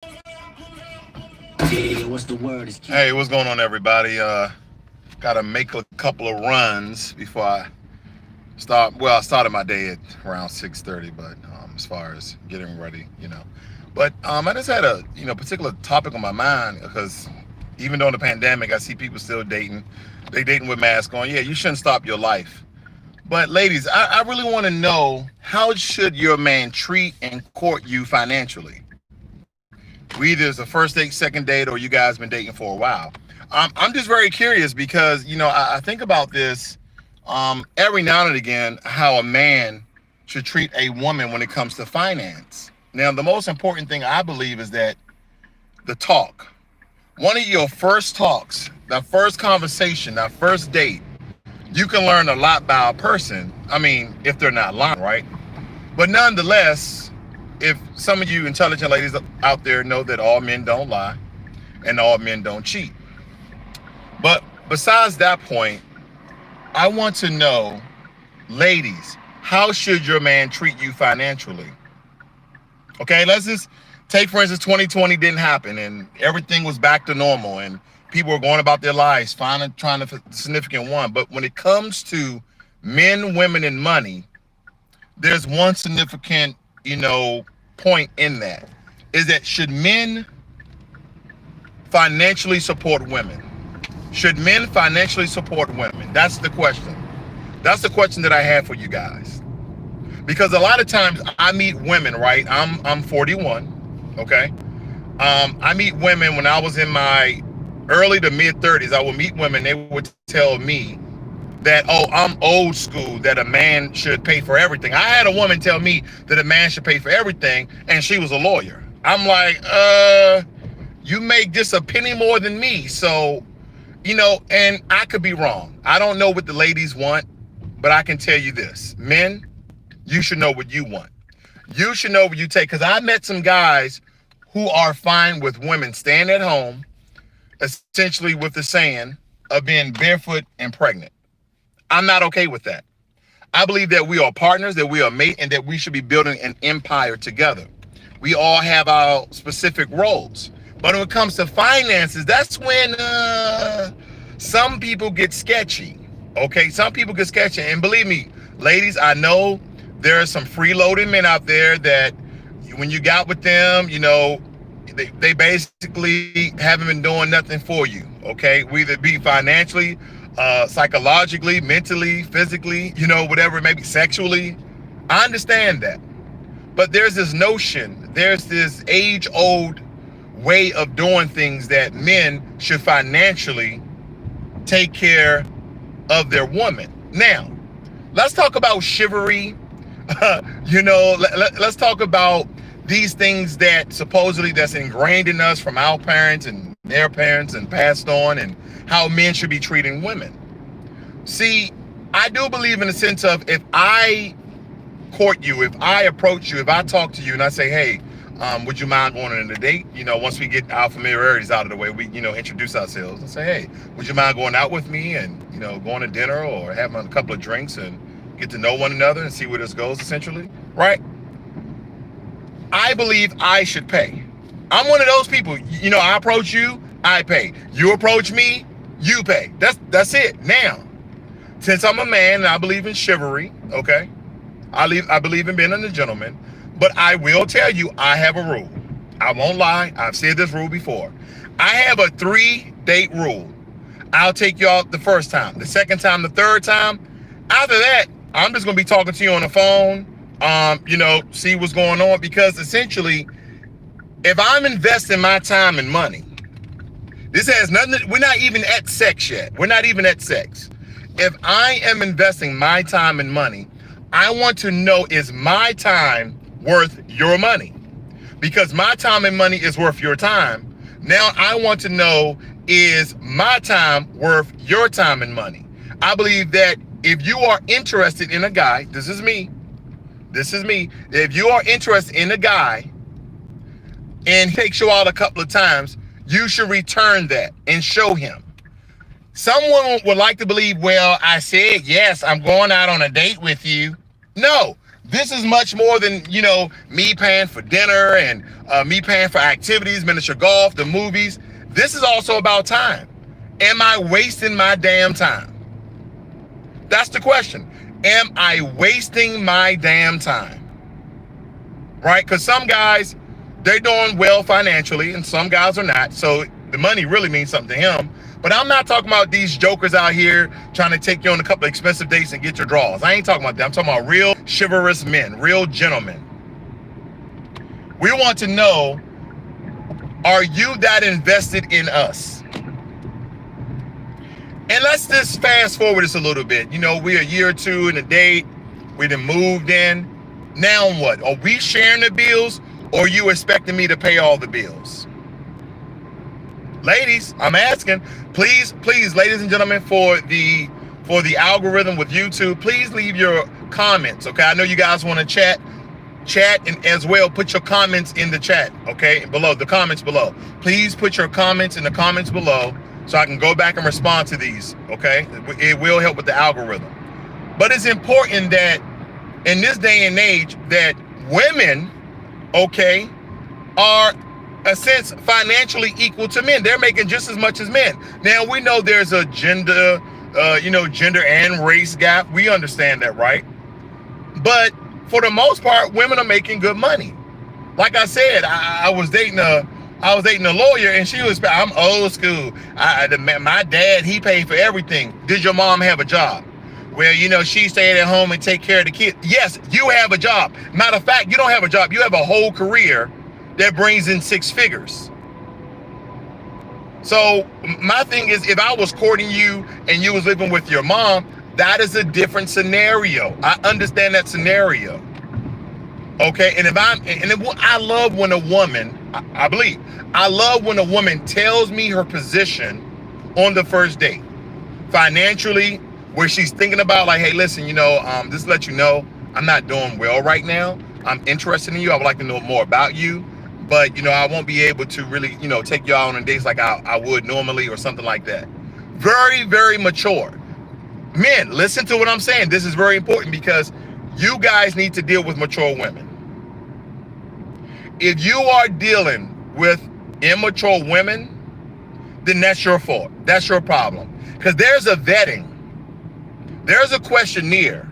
Yeah, what's the word? Hey, what's going on, everybody? Gotta make a couple of runs before I start. Well, I started my day at around 6:30, but as far as getting ready, But I just had a particular topic on my mind because even during the pandemic, I see people still dating. They dating with masks on. Yeah, you shouldn't stop your life. But ladies, I really want to know, how should your man treat and court you financially? We either it's the first date, second date, or you guys been dating for a while. I'm just very curious because I think about this every now and again, how a man should treat a woman when it comes to finance. Now, the most important thing I believe is that the talk. One of your first talks, that first conversation, that first date, you can learn a lot about a person. I mean, if they're not lying, right? But nonetheless, if some of you intelligent ladies out there know that all men don't lie and all men don't cheat. But besides that point, I want to know, ladies, how should your man treat you financially? Okay, let's just take, for instance, 2020 didn't happen and everything was back to normal and people were going about their lives, trying to find a significant one. But when it comes to men, women, and money, there's one significant, point in that, is that should men financially support women? Should men financially support women? That's the question. That's the question that I have for you guys. Because a lot of times I meet women, right? I'm 41, okay? I meet women when I was in my early to mid 30s. I would meet women, they would tell me that, oh, I'm old school, that a man should pay for everything. I had a woman tell me that a man should pay for everything, and she was a lawyer. I'm like, you make just a penny more than me. So, and I could be wrong. I don't know what the ladies want, but I can tell you this. Men, you should know what you want. You should know what you take, because I met some guys who are fine with women staying at home, essentially with the saying of being barefoot and pregnant. I'm not okay with that. I believe that we are partners, that we are mate, and that we should be building an empire together. We all have our specific roles. But when it comes to finances, that's when some people get sketchy. Okay, some people get sketchy. And believe me, ladies, I know there are some freeloading men out there that when you got with them, they basically haven't been doing nothing for you. Okay, we either be financially, psychologically, mentally, physically, whatever it may be, sexually. I understand that. But there's this notion, there's this age-old way of doing things that men should financially take care of their woman. Now, let's talk about chivalry. Let's talk about these things that supposedly that's ingrained in us from our parents and their parents and passed on, and how men should be treating women. See, I do believe in the sense of, if I court you, if I approach you, if I talk to you and I say, hey, would you mind going on a date? Once we get our familiarities out of the way, we, introduce ourselves and say, hey, would you mind going out with me and, going to dinner or having a couple of drinks and get to know one another and see where this goes, essentially, right? I believe I should pay. I'm one of those people, I approach you, I pay. You approach me, you pay. That's it. Now, since I'm a man and I believe in chivalry, okay, I believe in being a gentleman, but I will tell you, I have a rule. I won't lie. I've said this rule before. I have a 3-date rule. I'll take you out the first time, the second time, the third time. After that, I'm just going to be talking to you on the phone, see what's going on, because essentially, if I'm investing my time and money, this has nothing, we're not even at sex yet. We're not even at sex. If I am investing my time and money, I want to know, is my time worth your money? Because my time and money is worth your time. Now I want to know, is my time worth your time and money? I believe that if you are interested in a guy, this is me, if you are interested in a guy and he takes you out a couple of times, you should return that and show him. Someone would like to believe, well, I said, yes, I'm going out on a date with you. No, This is much more than, me paying for dinner and me paying for activities, miniature golf, the movies. This is also about time. Am I wasting my damn time? That's the question. Am I wasting my damn time? Right? Because some guys, they're doing well financially and some guys are not. So the money really means something to him. But I'm not talking about these jokers out here trying to take you on a couple of expensive dates and get your draws. I ain't talking about that. I'm talking about real chivalrous men, real gentlemen. We want to know, are you that invested in us? And let's just fast forward this a little bit. We're a year or two in a date. We done moved in. Now what? Are we sharing the bills, or are you expecting me to pay all the bills? Ladies, I'm asking, please, ladies and gentlemen, for the algorithm with YouTube, please leave your comments, okay? I know you guys want to chat, and as well, put your comments in the chat, okay? Below, the comments below. Please put your comments in the comments below so I can go back and respond to these, okay? It will help with the algorithm. But it's important that in this day and age that women, okay, are a sense financially equal to men. They're making just as much as men. Now we know there's a gender and race gap. We understand that, right? But for the most part, women are making good money. Like I said, I was dating a lawyer, and she was, I'm old school. My dad, he paid for everything. Did your mom have a job? Well, she stayed at home and take care of the kids. Yes, you have a job. Matter of fact, you don't have a job. You have a whole career that brings in 6 figures. So my thing is, if I was courting you and you was living with your mom, that is a different scenario. I understand that scenario. Okay, and I love when a woman, I love when a woman tells me her position on the first date, financially, where she's thinking about like, hey, listen, just to let you know, I'm not doing well right now. I'm interested in you. I would like to know more about you. But, I won't be able to really, take you out on dates like I would normally or something like that. Very, very mature. Men, listen to what I'm saying. This is very important because you guys need to deal with mature women. If you are dealing with immature women, then that's your fault. That's your problem. Because there's a vetting. There's a questionnaire.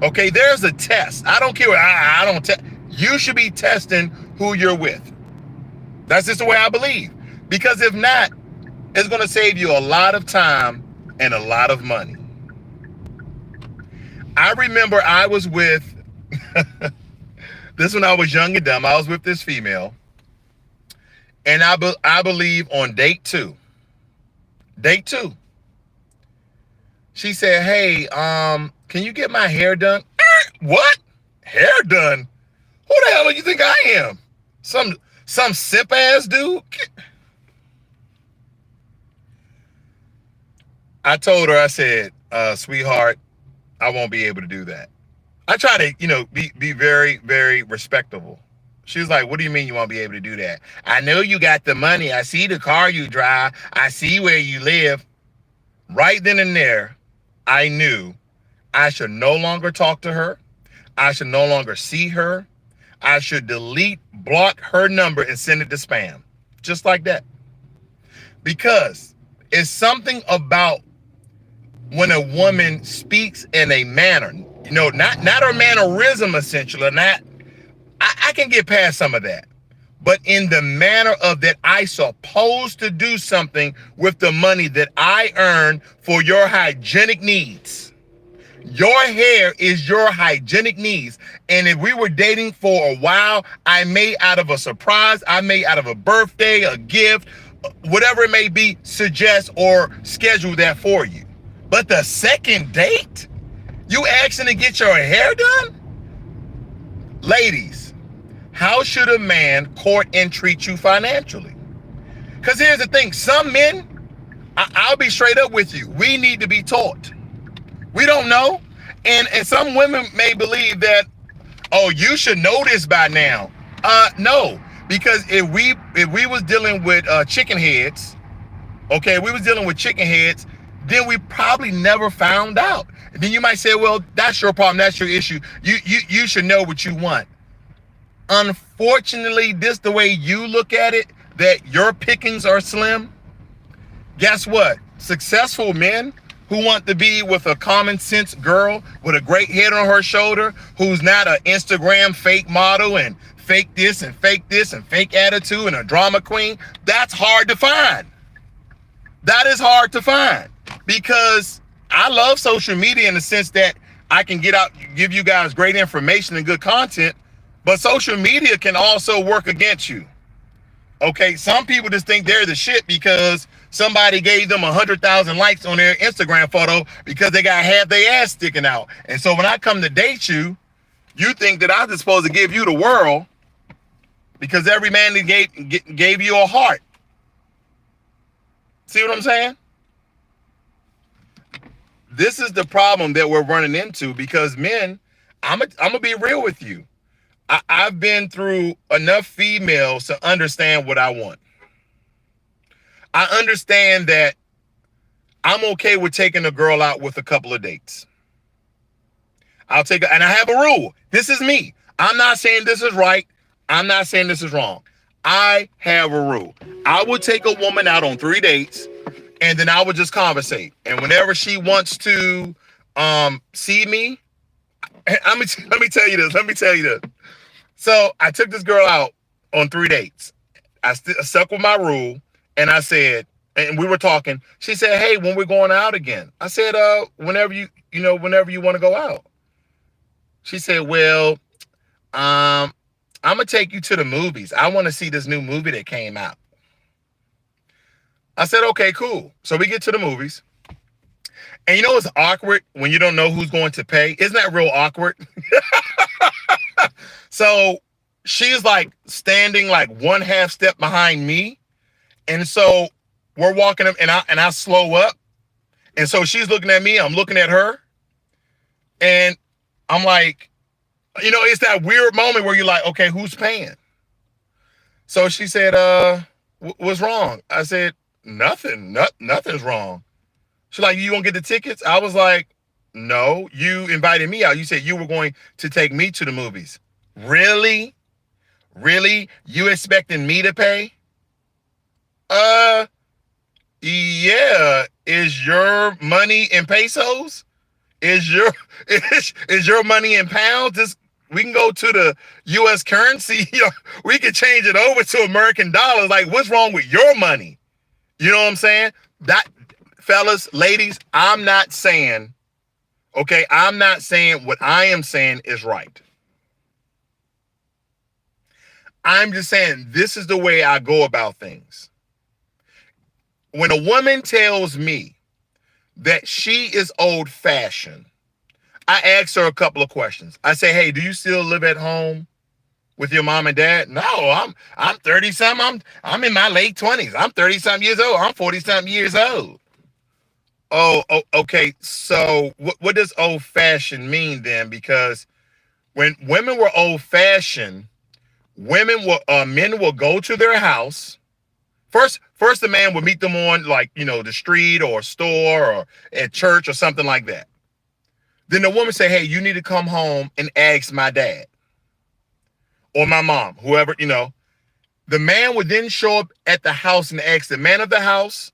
Okay, there's a test. I don't care. I don't test. You should be testing who you're with. That's just the way I believe. Because if not, it's going to save you a lot of time and a lot of money. I remember I was with, this when I was young and dumb, I was with this female. And I believe on date two, she said, hey, can you get my hair done? What? Hair done? Who the hell do you think I am? Some simp ass dude? I told her, I said, sweetheart, I won't be able to do that. I try to, be very, very respectable. She was like, what do you mean you won't be able to do that? I know you got the money. I see the car you drive. I see where you live. Right then and there, I knew I should no longer talk to her. I should no longer see her. I should delete, block her number and send it to spam. Just like that. Because it's something about when a woman speaks in a manner, not her mannerism essentially, I can get past some of that. But in the manner of that I supposed to do something with the money that I earn for your hygienic needs. Your hair is your hygienic needs. And if we were dating for a while, I may out of a surprise, I may out of a birthday, a gift, whatever it may be, suggest or schedule that for you. But the second date, you asking to get your hair done? Ladies, how should a man court and treat you financially? Because here's the thing, some men, I'll be straight up with you, we need to be taught. We don't know. And some women may believe that, oh, you should know this by now. No, because if we was dealing with chicken heads, okay, we was dealing with chicken heads, then we probably never found out. And then you might say, well, that's your problem, that's your issue. You should know what you want. Unfortunately, this the way you look at it, that your pickings are slim. Guess what? Successful men who want to be with a common sense girl with a great head on her shoulder, who's not an Instagram fake model and fake this and fake attitude and a drama queen, that's hard to find. That is hard to find, because I love social media in the sense that I can get out, give you guys great information and good content, but social media can also work against you. Okay, some people just think they're the shit because somebody gave them 100,000 likes on their Instagram photo because they got half their ass sticking out. And so when I come to date you, you think that I'm just supposed to give you the world because every man gave you a heart. See what I'm saying? This is the problem that we're running into, because men, I'm gonna be real with you. I've been through enough females to understand what I want. I understand that I'm okay with taking a girl out with a couple of dates. I'll take and I have a rule. This is me. I'm not saying this is right. I'm not saying this is wrong. I have a rule. I would take a woman out on 3 dates, and then I would just conversate. And whenever she wants to see me, let me tell you this. So I took this girl out on 3 dates. I stuck with my rule, and I said, and we were talking. She said, "Hey, when we're going out again?" I said, whenever you want to go out." She said, "Well, I'm gonna take you to the movies. I want to see this new movie that came out." I said, "Okay, cool." So we get to the movies. And you know it's awkward when you don't know who's going to pay? Isn't that real awkward? So she's like standing like 1/2 step behind me. And so we're walking up, and I slow up. And so she's looking at me, I'm looking at her. And I'm like, it's that weird moment where you're like, okay, who's paying? So she said, what's wrong? I said, nothing. Nothing's wrong. She's like, you won't get the tickets? I was like, no, you invited me out. You said you were going to take me to the movies. Really? Really? You expecting me to pay? Yeah. Is your money in pesos? Is your money in pounds? We can go to the U.S. currency. We can change it over to American dollars. Like, what's wrong with your money? You know what I'm saying? That, fellas, ladies, I'm not saying what I am saying is right. I'm just saying this is the way I go about things. When a woman tells me that she is old-fashioned, I ask her a couple of questions. I say, "Hey, do you still live at home with your mom and dad?" "No, I'm 30-something. I'm in my late 20s. I'm 30-something years old. I'm 40-something years old." Oh, okay. So what does old-fashioned mean then? Because when women were old-fashioned, men will go to their house. First the man would meet them on the street or store or at church or something like that. Then the woman say, "Hey, you need to come home and ask my dad or my mom," whoever, The man would then show up at the house and ask the man of the house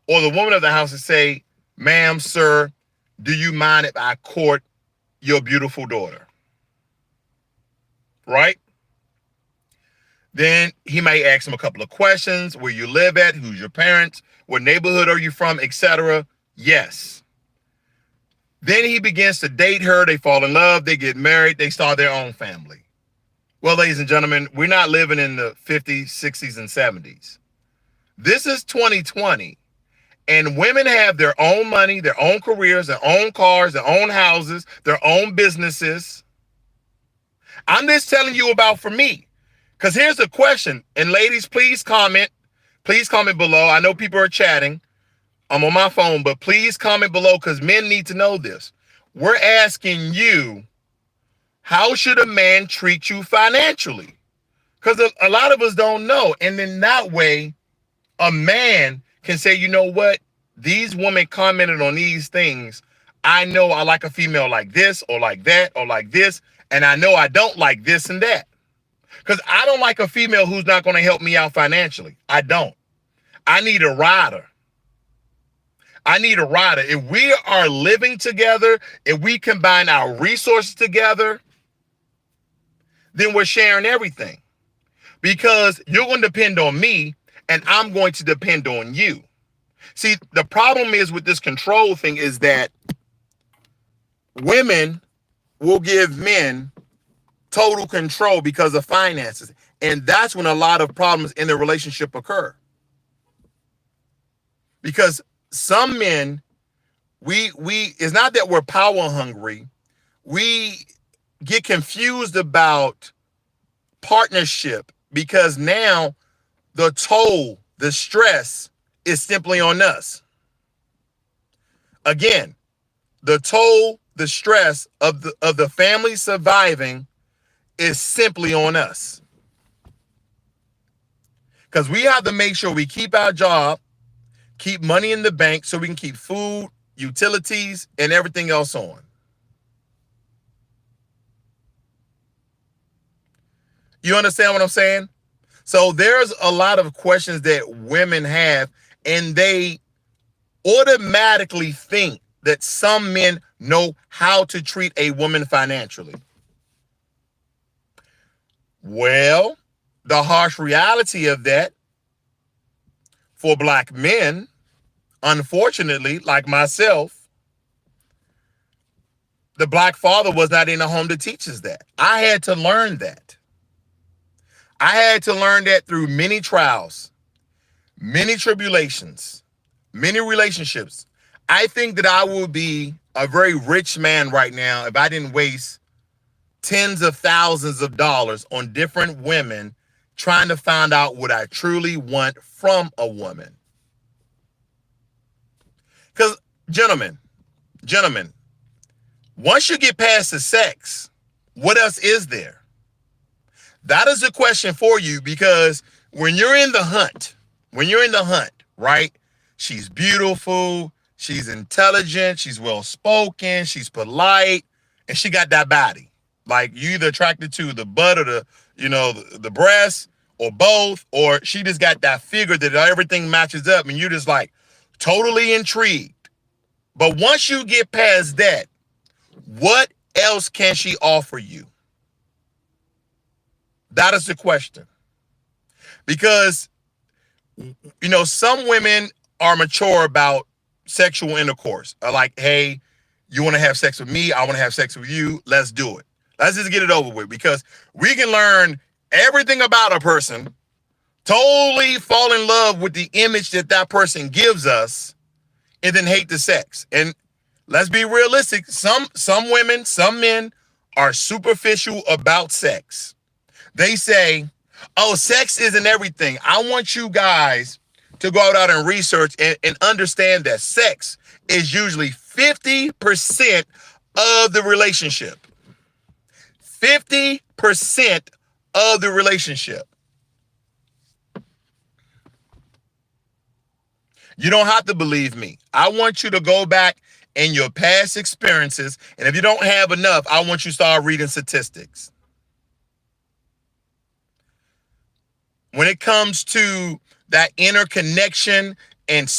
or the woman of the house and say, "Ma'am, sir, do you mind if I court your beautiful daughter?" Right? Then he may ask him a couple of questions. Where you live at? Who's your parents? What neighborhood are you from? Etc. Yes. Then he begins to date her. They fall in love. They get married. They start their own family. Well, ladies and gentlemen, we're not living in the 50s, 60s, and 70s. This is 2020. And women have their own money, their own careers, their own cars, their own houses, their own businesses. I'm just telling you about for me. Because here's the question. And ladies, please comment. Please comment below. I know people are chatting. I'm on my phone, but please comment below because men need to know this. We're asking you, how should a man treat you financially? Because a lot of us don't know. And in that way, a man can say, "You know what? these women commented on these things, I know I like a female like this or like that or like this, and I know I don't like this and that. Because I don't like a female who's not going to help me out financially. I don't. I need a rider. I need a rider. If we are living together, if we combine our resources together, then we're sharing everything. Because you're going to depend on me and I'm going to depend on you. See, the problem is with this control thing is that women will give men total control because of finances. And that's when a lot of problems in the relationship occur. Because some men, we it's not that we're power hungry. We get confused about partnership because now the toll, the stress is simply on us. Again, the toll, the stress of the family surviving is simply on us. Because we have to make sure we keep our job, keep money in the bank so we can keep food, utilities, and everything else on. You understand what I'm saying? So there's a lot of questions that women have, and they automatically think that some men know how to treat a woman financially. Well, the harsh reality of that for black men, unfortunately, like myself, the black father was not in the home to teach us that. I had to learn that. I had to learn that through many trials, many tribulations, many relationships. I think that I would be a very rich man right now if I didn't waste tens of thousands of dollars on different women trying to find out what I truly want from a woman. Because, gentlemen, once you get past the sex, what else is there? That is a question for you, because when you're in the hunt, right? She's beautiful, she's intelligent, she's well-spoken, she's polite, and she got that body. Like, you either attracted to the butt or the breast or both, or she just got that figure that everything matches up and you're just like totally intrigued. But once you get past that, what else can she offer you? That is the question. Because, some women are mature about sexual intercourse. Are like, hey, you want to have sex with me? I want to have sex with you. Let's do it. Let's just get it over with, because we can learn everything about a person, totally fall in love with the image that person gives us, and then hate the sex. And let's be realistic. Some women, some men are superficial about sex. They say, oh, sex isn't everything. I want you guys to go out and research and understand that sex is usually 50% of the relationship. 50% of the relationship. You don't have to believe me. I want you to go back in your past experiences, and if you don't have enough, I want you to start reading statistics. When it comes to that interconnection and